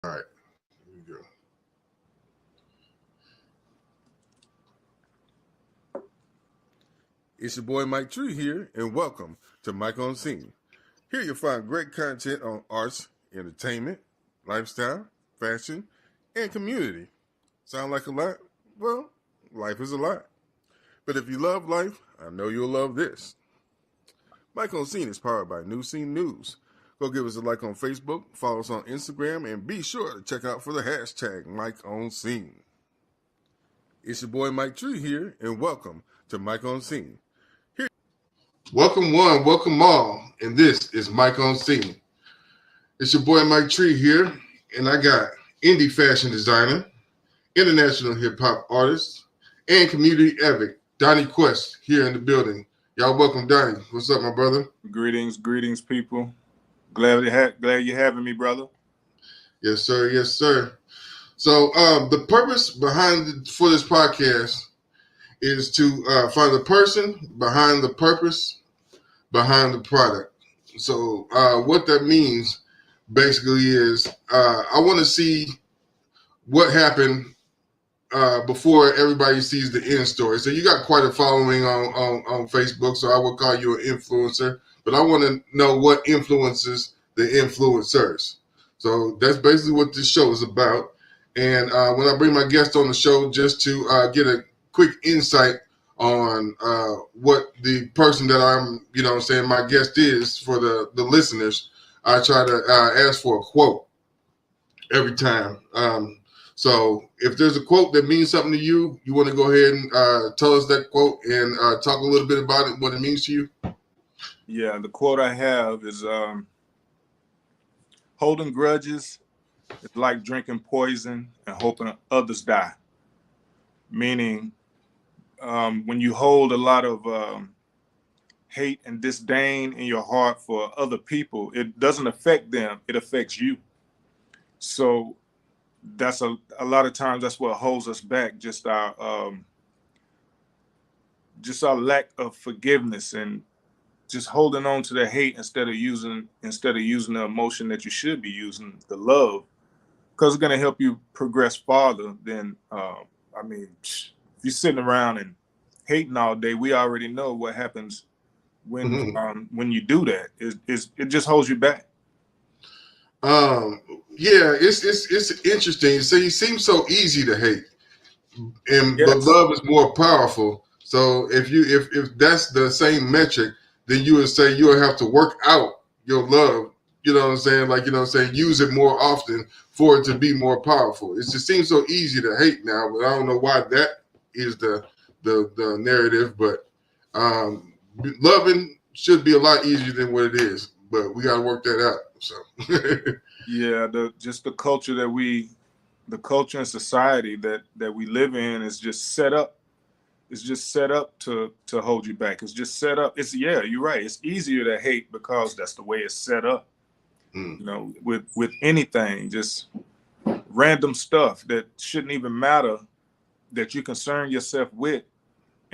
All right, here we go. It's your boy Mike Tree here, and welcome to Mike on Scene. Here you'll find great content on arts, entertainment, lifestyle, fashion, and community. Sound like a lot? Well, life is a lot. But if you love life, I know you'll love this. Mike on Scene is powered by New Scene News. Go give us a like on Facebook, follow us on Instagram, and be sure to check out for the hashtag Mike on Scene. It's your boy Mike Tree here, and welcome to Mike on Scene. Welcome one, welcome all, and this is Mike on Scene. It's your boy Mike Tree here, and I got indie fashion designer, international hip hop artist, and community advocate Donnie Quest here in the building. Y'all welcome Donnie. What's up, my brother? Greetings, people. Glad you're having me, brother. Yes, sir. Yes, sir. So the purpose for this podcast is to find the person behind the purpose behind the product. So what that means basically is I want to see what happened before everybody sees the end story. So you got quite a following on Facebook, so I would call you an influencer. But I want to know what influences the influencers. So that's basically what this show is about. And when I bring my guest on the show, just to get a quick insight on what the person that I'm, saying my guest is for the listeners, I try to ask for a quote every time. So if there's a quote that means something to you, you want to go ahead and tell us that quote and talk a little bit about it, what it means to you? Yeah, the quote I have is holding grudges is like drinking poison and hoping others die. Meaning when you hold a lot of hate and disdain in your heart for other people, it doesn't affect them, it affects you. So that's a lot of times that's what holds us back, just our lack of forgiveness and just holding on to the hate instead of using the emotion that you should be using, the love, because it's going to help you progress farther than if you're sitting around and hating all day. We already know what happens when you do that. It just holds you back. Yeah, it's interesting. So you seem so easy to hate, and Yes. but love is more powerful. So if that's the same metric, then you would say you would have to work out your love. You know what I'm saying? Like, use it more often for it to be more powerful. It just seems so easy to hate now, but I don't know why that is the narrative. But loving should be a lot easier than what it is. But we got to work that out. So yeah, the culture and society that we live in is just set up. It's just set up to hold you back. It's just set up. You're right. It's easier to hate because that's the way it's set up. With anything, just random stuff that shouldn't even matter, that you concern yourself with,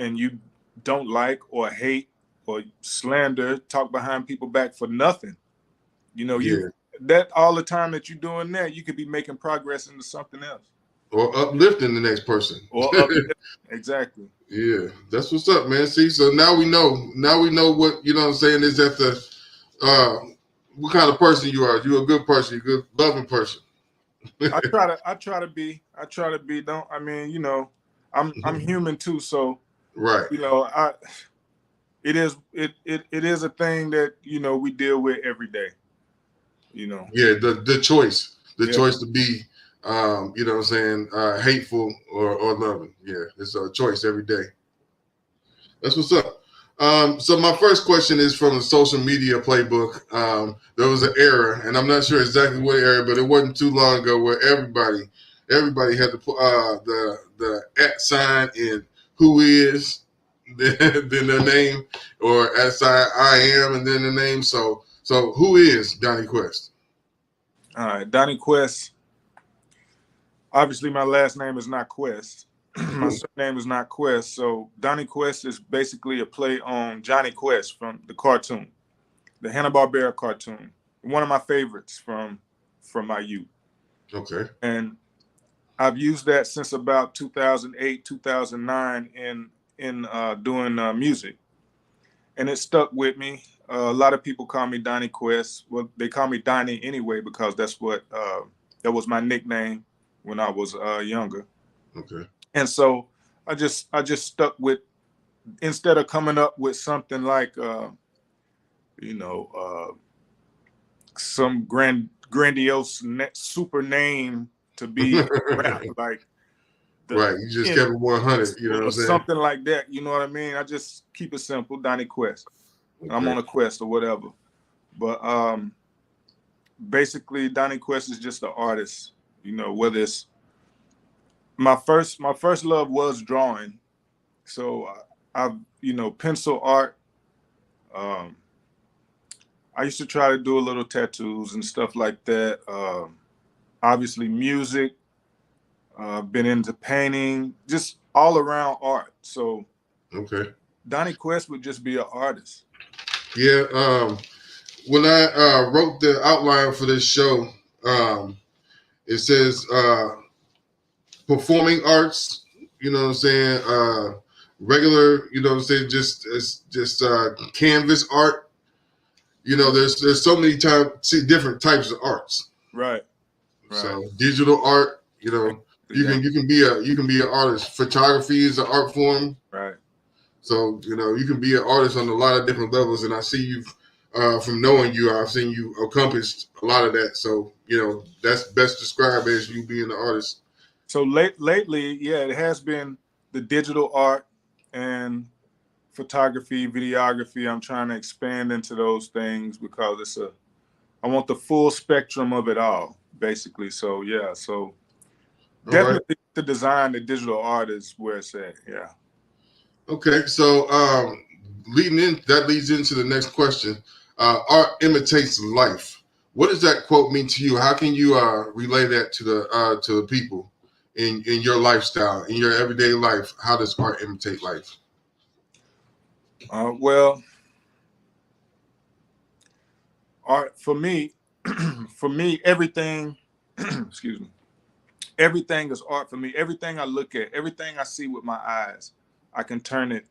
and you don't like or hate or slander, talk behind people back for nothing. That all the time that you're doing that, you could be making progress into something else. Or uplifting the next person. Exactly. Yeah, that's what's up, man. See, so now we know what, what I'm saying, is that what kind of person you are. You're a good person, you're a good loving person. I try to be. I'm human too, so right. It is a thing that we deal with every day. Yeah, the choice to be hateful or loving. Yeah, it's a choice every day. That's what's up. So my first question is from the social media playbook. There was an era, and I'm not sure exactly what era, but it wasn't too long ago, where everybody had to put the @ sign in who is, then their name, or @ sign I am, and then the name. So who is Donnie Quest? All right, Donnie Quest. Obviously, my last name is not Quest. My surname is not Quest. So Donnie Quest is basically a play on Johnny Quest from the cartoon, the Hanna-Barbera cartoon. One of my favorites from my youth. Okay. And I've used that since about 2008, 2009 in doing music, and it stuck with me. A lot of people call me Donnie Quest. Well, they call me Donnie anyway because that's what that was my nickname when I was younger. Okay. And so I just stuck with, instead of coming up with something like you know some grandiose super name to be rap like the Right. You just in kept it 100. You know what I'm or saying? something like that. You know what I mean? I just keep it simple, Donnie Quest. I'm Okay. on a quest or whatever. But basically, Donnie Quest is just an artist. You know, whether it's my first love was drawing. So I've pencil art. Um, I used to try to do a little tattoos and stuff like that. Obviously, music. Been into painting, just all around art. So Okay. Donnie Quest would just be an artist. Yeah. When I wrote the outline for this show, it says performing arts. You know what I'm saying? Regular. You know what I'm saying? Just canvas art. You know, there's so many different types of arts. Right. So digital art. You know, Exactly. you can be an artist. Photography is an art form. Right. So, you know, you can be an artist on a lot of different levels. And I see you, from knowing you, I've seen you accomplished a lot of that. So, you know, that's best described as you being an artist. So lately, yeah, it has been the digital art and photography, videography. I'm trying to expand into those things because I want the full spectrum of it all, basically. So yeah, so All right. definitely the design, the digital art is where it's at. Yeah. Okay. So, that leads into the next question. Art imitates life. What does that quote mean to you? How can you relay that to the people in your lifestyle, in your everyday life? How does art imitate life? Well, art for me, for me, everything. Excuse me. Everything is art for me. Everything I look at, everything I see with my eyes, I can turn it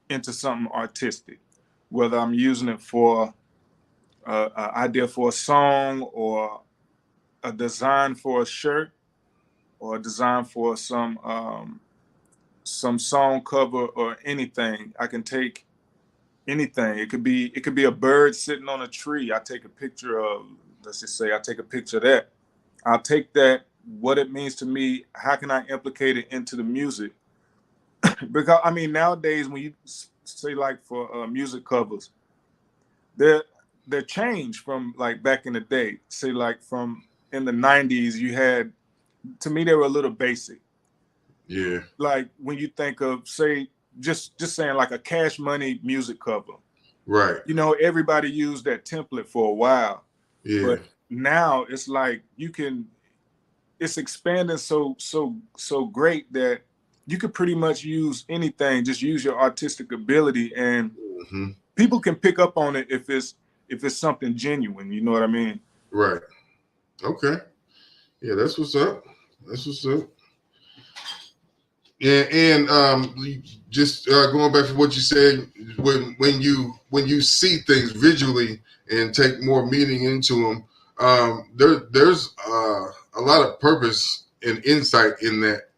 into something artistic. Whether I'm using it for an idea for a song, or a design for a shirt, or a design for some song cover or anything. I can take anything. It could be a bird sitting on a tree. I take a picture of, let's just say I take a picture of that. I'll take that, what it means to me, how can I implicate it into the music? Because I mean, nowadays when you say like for music covers, they're they're changed from like back in the day. Say like from in the '90s, you had, to me they were a little basic. Yeah. Like when you think of, say, just saying like a Cash Money music cover, Right. everybody used that template for a while, Yeah. but now it's like it's expanding so great that you could pretty much use anything. Just use your artistic ability, and Hmm. people can pick up on it if it's something genuine. You know what I mean? Right. Okay. Yeah, that's what's up. That's what's up. Yeah, and just going back to what you said, when you see things visually and take more meaning into them, there's a lot of purpose and insight in that.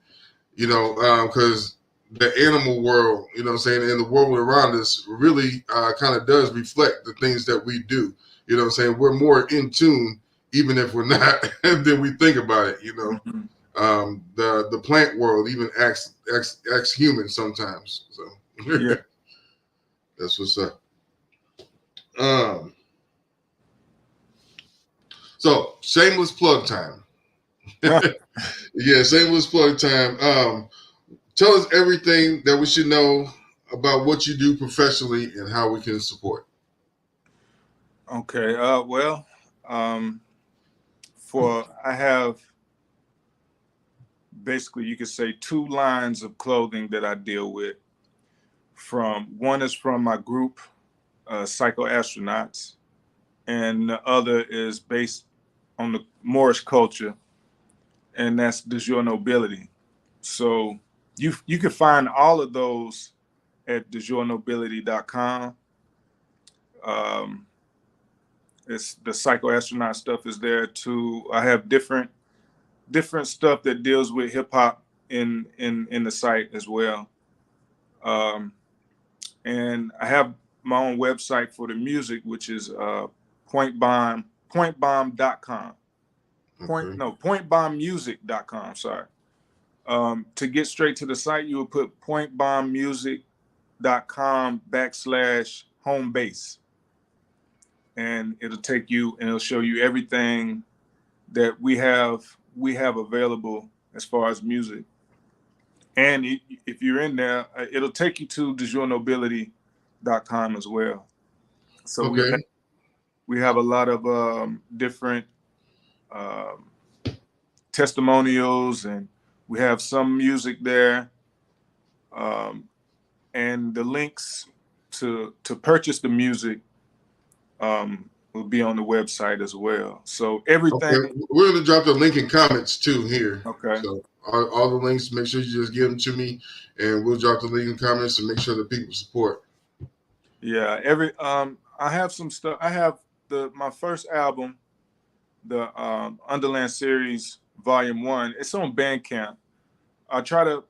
You know, because the animal world, you know what I'm saying, and the world around us really kind of does reflect the things that we do. You know what I'm saying? We're more in tune, even if we're not, than we think about it, you know. Mm-hmm. The plant world even acts human sometimes. So Yeah. that's what's up. Um, so shameless plug time. Yeah, shameless plug time. Tell us everything that we should know about what you do professionally and how we can support. Okay. Well, um, I have basically, you could say, two lines of clothing that I deal with. One is from my group, Psycho Astronauts, and the other is based on the Moorish culture. and that's De Jure Nobility. So you can find all of those at DeJureNobility.com. It's the psychoastronaut stuff is there too. I have different stuff that deals with hip hop in the site as well. And I have my own website for the music, which is pointbomb.com. Pointbombmusic.com, sorry. To get straight to the site, you will put pointbombmusic.com/home base. And it'll take you and it'll show you everything that we have available as far as music. And if you're in there, it'll take you to DeJureNobility.com as well. So okay. we have a lot of different testimonials, and we have some music there. And the links to purchase the music will be on the website as well. So everything. Okay. We're going to drop the link in comments too here. Okay. So all the links, make sure you just give them to me, and we'll drop the link in comments and make sure that people support. Yeah. I have some stuff. I have my first album, the Underland Series Volume 1. It's on Bandcamp. I try to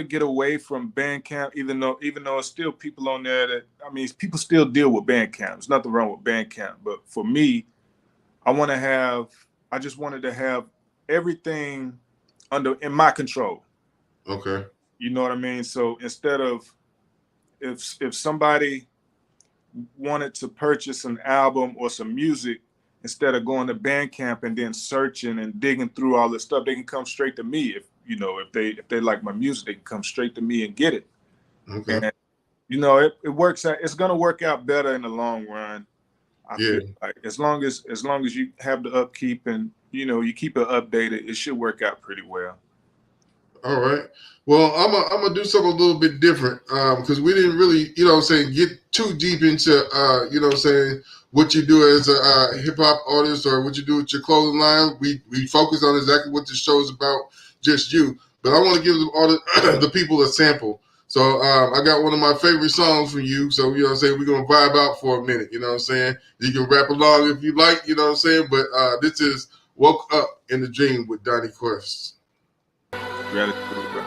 get away from Bandcamp, even though it's still people on there that, people still deal with Bandcamp. There's nothing wrong with Bandcamp. But for me, I just wanted to have everything in my control. Okay. You know what I mean? So instead of, if somebody wanted to purchase an album or some music, instead of going to Bandcamp and then searching and digging through all this stuff, they can come straight to me. If they like my music, they can come straight to me and get it. Okay. And it works out. It's gonna work out better in the long run. I feel like as long as you have the upkeep and you keep it updated, it should work out pretty well. All right. Well, I'm gonna do something a little bit different because we didn't really, get too deep into, what you do as a hip hop artist or what you do with your clothing line. We focus on exactly what the show is about, just you. But I want to give all the people a sample. So I got one of my favorite songs from you. So we're gonna vibe out for a minute. You know what I'm saying? You can rap along if you like. You know what I'm saying? But this is "Woke Up in the Dream" with Donnie Quest. Gratitude, bro.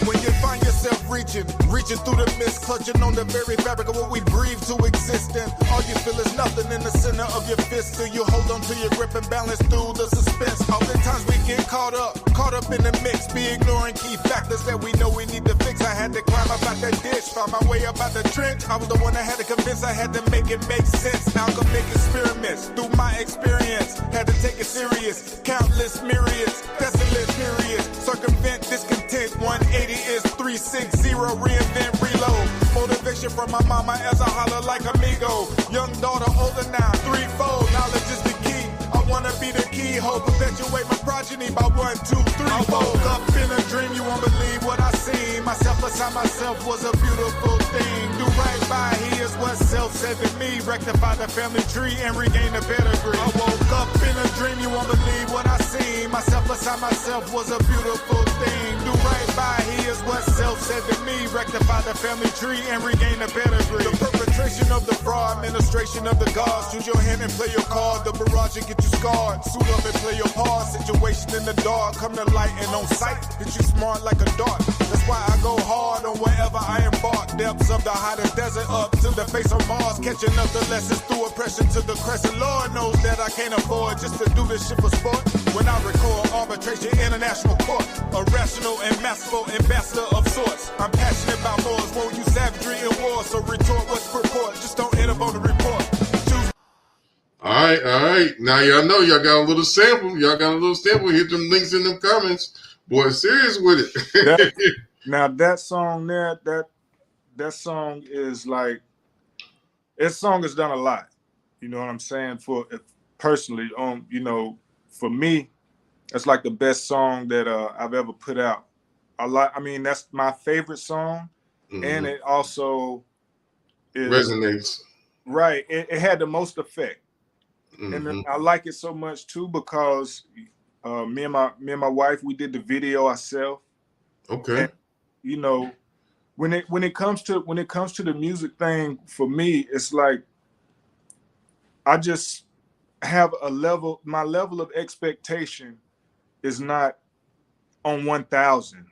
When you find yourself reaching through the mist, clutching on the very fabric of what we breathe to exist in. All you feel is nothing in the center of your fist. Till you hold on to your grip and balance through the suspense. Oftentimes we get caught up in the mix, be ignoring key factors that we know we need to fix. I had to climb up out that ditch, found my way up out the trench. I was the one that had to convince, I had to make it make sense. Alchemic experiments through my experience, had to take it serious. Countless myriads, desolate periods, circumvent discontent. 180 is 360, reinvent, reload. Motivation from my mama as I holler like amigo. Young daughter, older now, threefold. Knowledge is the key. I wanna be the keyhole, perpetuate my progeny by 1, 2, 3. I woke up in a dream, you won't believe what I seen. Myself beside myself was a beautiful thing. Do right by, he is what self said to me. Rectify the family tree and regain the pedigree. I woke up in a dream, you won't believe what I seen. Myself beside myself was a beautiful thing. Do right by, he is what self said to me. Rectify the family tree and regain the pedigree. The perpetration of the fraud, administration of the gods. Choose your hand and play your card. The barrage will get you scarred. Suit up and play your part. Situation in the dark, come to light and on sight. Hit you smart like a dart. That's why I go hard on wherever I embark. Depths of the hottest desert up to the face of Mars. Catching up the lessons through oppression to the crescent. Lord knows that I can't afford just to do this shit for sport. When I record arbitration, international court. A rational and masterful ambassador of sorts. I'm passionate about wars, won't use savagery in war. So retort what's purport, just don't end up on the report. All right. Now y'all know y'all got a little sample. Hit them links in them comments. Boy, serious with it. Now that song there, that song is like, this song has done a lot. You know what I'm saying? Personally, you know, for me, that's like the best song that I've ever put out. I mean, that's my favorite song, and it also is resonates. Right. It had the most effect, and I like it so much too because me and my wife, we did the video ourselves. Okay. And, you know, when it comes to the music thing, for me, it's like I just have my level of expectation is not on 1,000.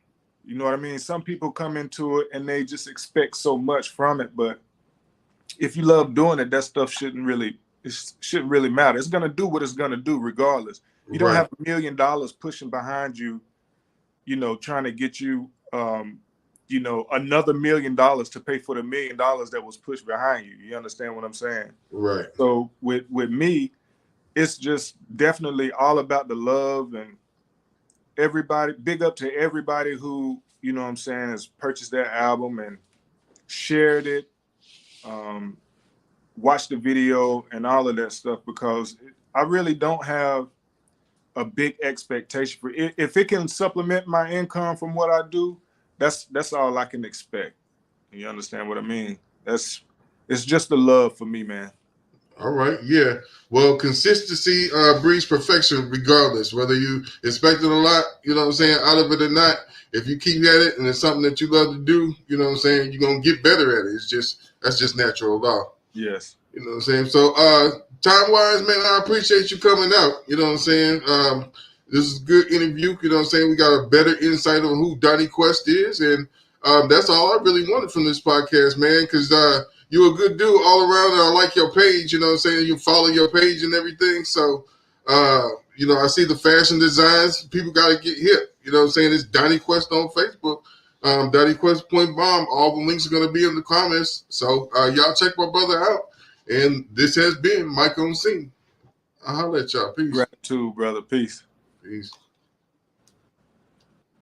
You know what I mean? Some people come into it and they just expect so much from it, but if you love doing it, that stuff shouldn't really matter. It's gonna do what it's gonna do regardless. You don't have $1 million pushing behind you, you know, trying to get you you know, another $1 million to pay for the $1 million that was pushed behind you. You understand what I'm saying? Right. So with me, it's just definitely all about the love, and everybody, big up to everybody who, you know what I'm saying, has purchased that album and shared it, watched the video and all of that stuff, because I really don't have a big expectation for it. If it can supplement my income from what I do, that's all I can expect. You understand what I mean? It's just the love for me, man. All right, yeah. Well, consistency breeds perfection regardless, whether you expect it a lot, you know what I'm saying, out of it or not. If you keep at it and it's something that you love to do, you know what I'm saying, you're going to get better at it. That's just natural law. Yes. You know what I'm saying? So time-wise, man, I appreciate you coming out. You know what I'm saying? This is a good interview. You know what I'm saying? We got a better insight on who Donnie Quest is, and that's all I really wanted from this podcast, man, because you're a good dude all around, and I like your page, you know what I'm saying? You follow your page and everything. So, you know, I see the fashion designs. People got to get hip. You know what I'm saying? It's Donnie Quest on Facebook. Donnie Quest Point Bomb. All the links are going to be in the comments. So, y'all check my brother out. And this has been Mike on Scene. I'll holler at y'all. Peace. Gratitude, brother. Peace. Peace.